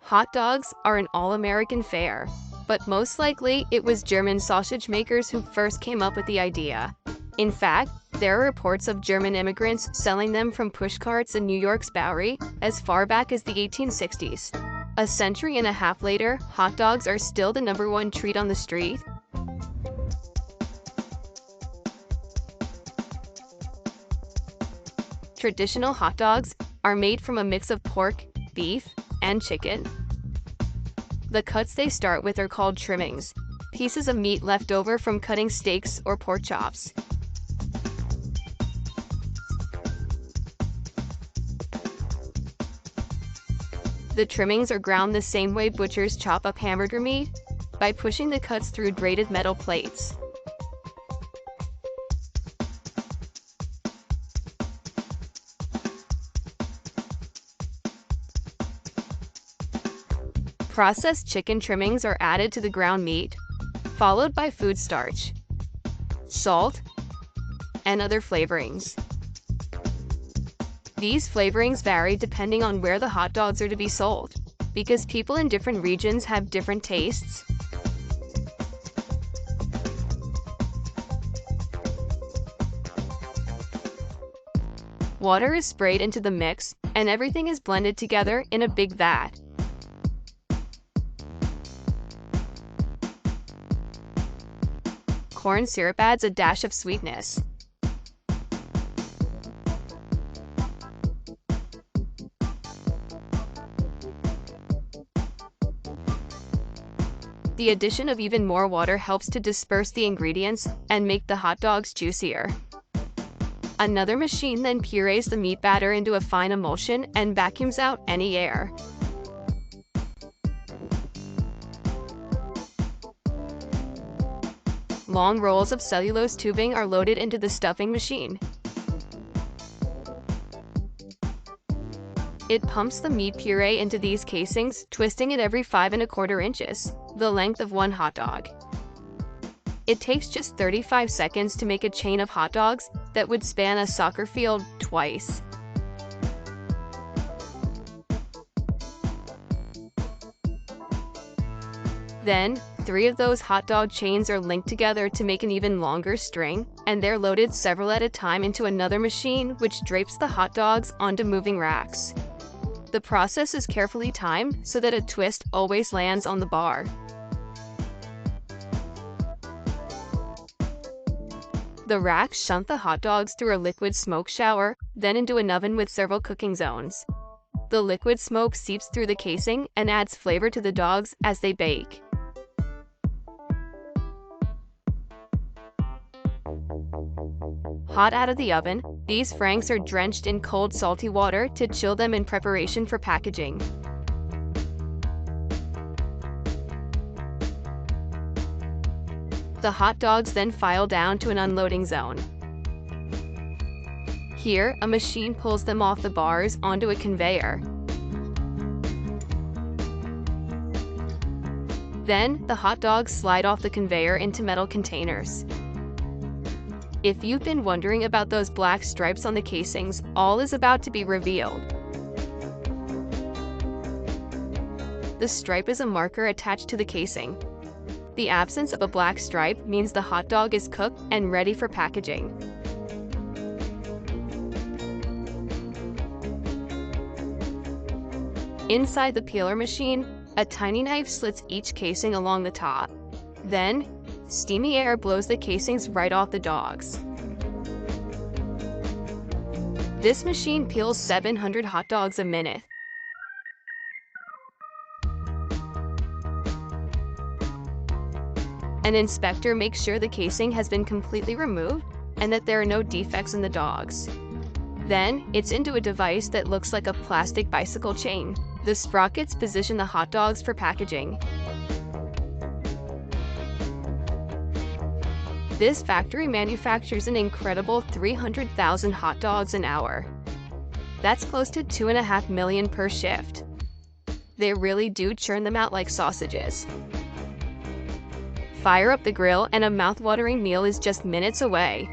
Hot dogs are an all-American fare, but most likely it was German sausage makers who first came up with the idea. In fact, there are reports of German immigrants selling them from pushcarts in New York's Bowery as far back as the 1860s. A century and a half later, hot dogs are still the #1 treat on the street. Traditional hot dogs are made from a mix of pork, beef, and chicken. The cuts they start with are called trimmings, pieces of meat left over from cutting steaks or pork chops. The trimmings are ground the same way butchers chop up hamburger meat, by pushing the cuts through braided metal plates. Processed chicken trimmings are added to the ground meat, followed by food starch, salt, and other flavorings. These flavorings vary depending on where the hot dogs are to be sold, because people in different regions have different tastes. Water is sprayed into the mix, and everything is blended together in a big vat. Corn syrup adds a dash of sweetness. The addition of even more water helps to disperse the ingredients and make the hot dogs juicier. Another machine then purees the meat batter into a fine emulsion and vacuums out any air. Long rolls of cellulose tubing are loaded into the stuffing machine. It pumps the meat puree into these casings, twisting it every 5¼ inches, the length of one hot dog. It takes just 35 seconds to make a chain of hot dogs that would span a soccer field twice. Then, 3 of those hot dog chains are linked together to make an even longer string, and they're loaded several at a time into another machine which drapes the hot dogs onto moving racks. The process is carefully timed so that a twist always lands on the bar. The racks shunt the hot dogs through a liquid smoke shower, then into an oven with several cooking zones. The liquid smoke seeps through the casing and adds flavor to the dogs as they bake. Hot out of the oven, these franks are drenched in cold salty water to chill them in preparation for packaging. The hot dogs then file down to an unloading zone. Here, a machine pulls them off the bars onto a conveyor. Then, the hot dogs slide off the conveyor into metal containers. If you've been wondering about those black stripes on the casings, all is about to be revealed. The stripe is a marker attached to the casing. The absence of a black stripe means the hot dog is cooked and ready for packaging. Inside the peeler machine, a tiny knife slits each casing along the top. Then, steamy air blows the casings right off the dogs. This machine peels 700 hot dogs a minute. An inspector makes sure the casing has been completely removed and that there are no defects in the dogs. Then, it's into a device that looks like a plastic bicycle chain. The sprockets position the hot dogs for packaging. This factory manufactures an incredible 300,000 hot dogs an hour. That's close to 2.5 million per shift. They really do churn them out like sausages. Fire up the grill and a mouth-watering meal is just minutes away.